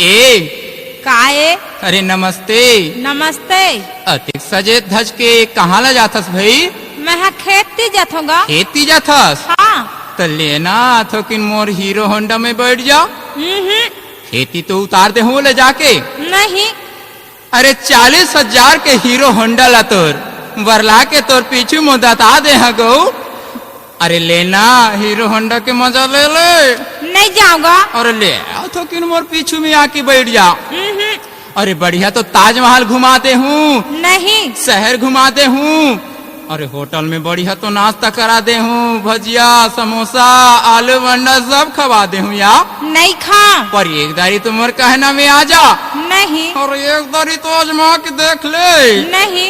ए काए? अरे नमस्ते। नमस्ते। अतिक सजे धज के कहाँ ला जाथस भाई? मैं खेती जाथूंगा। खेती जाथस? हाँ। तो लेना तो किन मोर हीरो होंडा में बैठ जा। खेती तो उतार दे हूँ ले जाके। नहीं। अरे 40,000 के हीरो होंडा ला तोर वरला के तोर पीछे मुदता दे हा गो। अरे लेना हीरो होंडा के मजा ले ले। नहीं जाऊंगा। अरे ले तो किन मोर पीछू में आके बैठ जा। अरे बढ़िया तो ताजमहल घुमाते हूँ। नहीं। शहर घुमाते हूँ। अरे होटल में बढ़िया तो नाश्ता करा दे हूँ, भजिया समोसा आलू बंडा सब खवा दे हूँ या। नहीं खा। पर एक दारी तो मोर कहना में आ जा। नहीं। और एक दारी तो आजमा के देख ले। नहीं।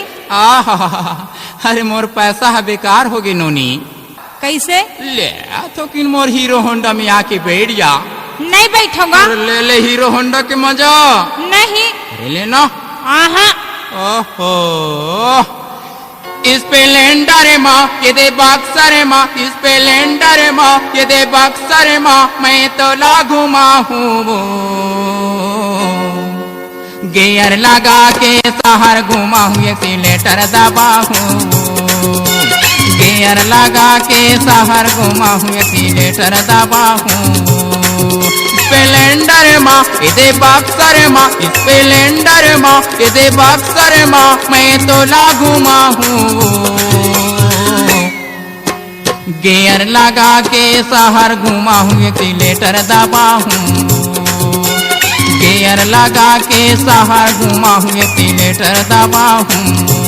अरे मोर पैसा है बेकार हो गई नोनी। कैसे? ले तो किन मोर हीरो होंडा में आके बैठ जा। नहीं बैठूंगा। ले ले हीरो होंडा के मजा। नहीं। अरे लेना। ओहो स्प्लेंडर माँ ये दे बक्सर माँ, स्प्लेंडर माँ ये दे बक्सर माँ, मैं तो लागू माँ हूँ। गियर लगा के शहर घुमा हूँ, एक्सीलेटर दबा हूँ। गियर लगा के शहर घुमा हूँ, एक्सीलेटर दबा हूँ। स्प्लेंडर माँ इधे बक्सर माँ, स्प्लेंडर माँ इधे बक्सर माँ, मैं तो लागू माँ हूँ। गियर लगा के शहर घुमा हूँ, एक्सीलेटर दबा हूँ। गियर लगा के शहर घुमा हूँ, एक्सीलेटर दबा हूँ।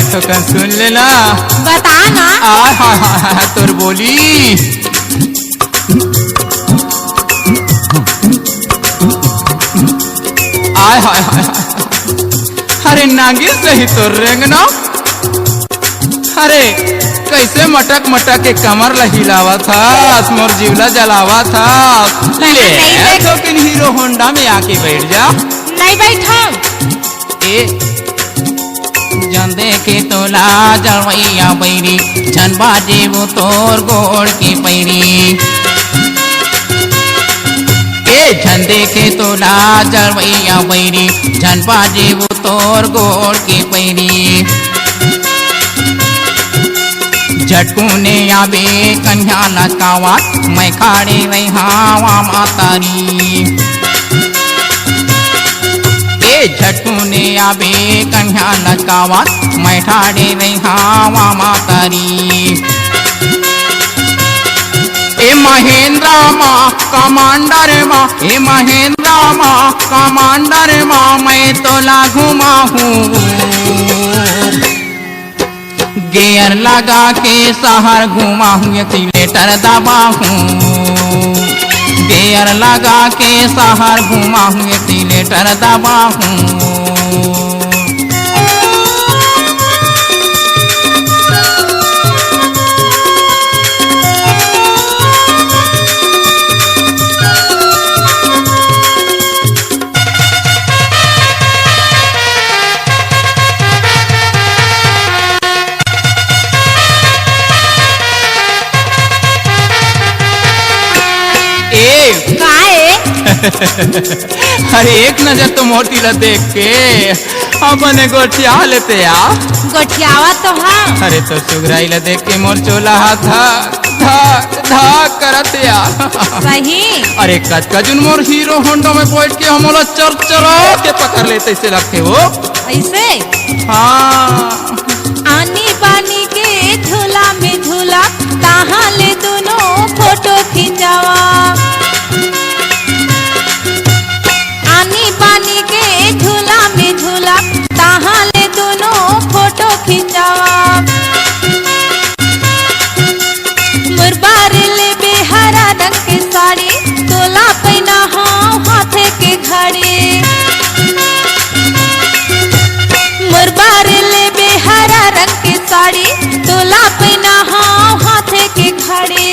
तो कन सुन लेना। बता ना। तोर बोली आय हाय हाय। अरे नागिन सही तो रेंगना। अरे कैसे मटक मटक के कमर ला हिलावा था, मोर जीवला जलावा था। ले तो किन हीरो होंडा में आके बैठ जा। नहीं बैठो। जन देखे तोला जलवैया बैरी, झन बाजे वो तोर गोड़ की पैरी। झन देखे तोला जलवैया बैरी, झन बाजे वो तोर गोड़ की पैरी। झटकूने आबे कन्या नचकावा, मैं खाड़े रहा मातारी। झटकूने आबे कन्या नचकावा, मैं ठाड़े रहा मातारी। ए महेंद्र माँ कमांडर माँ, ए महेंद्र माँ कमांडर माँ, मैं तो लागू माँ हूँ। गियर लगा के शहर घुमा हूँ, एक्सीलेटर दबा हूँ। गियर लगा के शहर घुमा हूँ, एक्सीलेटर दबा हूँ। अरे एक नजर तो मोटी ला देख के अपने गोठिया लेते आ। गोठियावा तो हाँ। अरे तो सुगराई ला देख के मोर चोला था धक धक करते आ। सही। अरे कच कजुन मोर हीरो होंडा में बैठ के हमला चर चरा के पकड़ लेते ऐसे लगते वो। ऐसे? हाँ। आनी बानी के झूला में झूला, कहाँ ले दोनों फोटो खिंचावा। आनी बानी के झूला में झूला, कहाँ ले दोनों फोटो खिंचावा। मुरबार ले बेहरा रंग के साड़ी, तोला पहना हाँ हाथे के घड़ी। मुरबार ले बेहरा रंग के साड़ी, तोला पहना हाँ हाथे के घड़ी।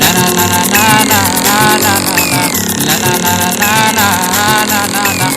ला ला ला ला ला ला ला ला ला ला ला ला ला ला ला ला ला ला।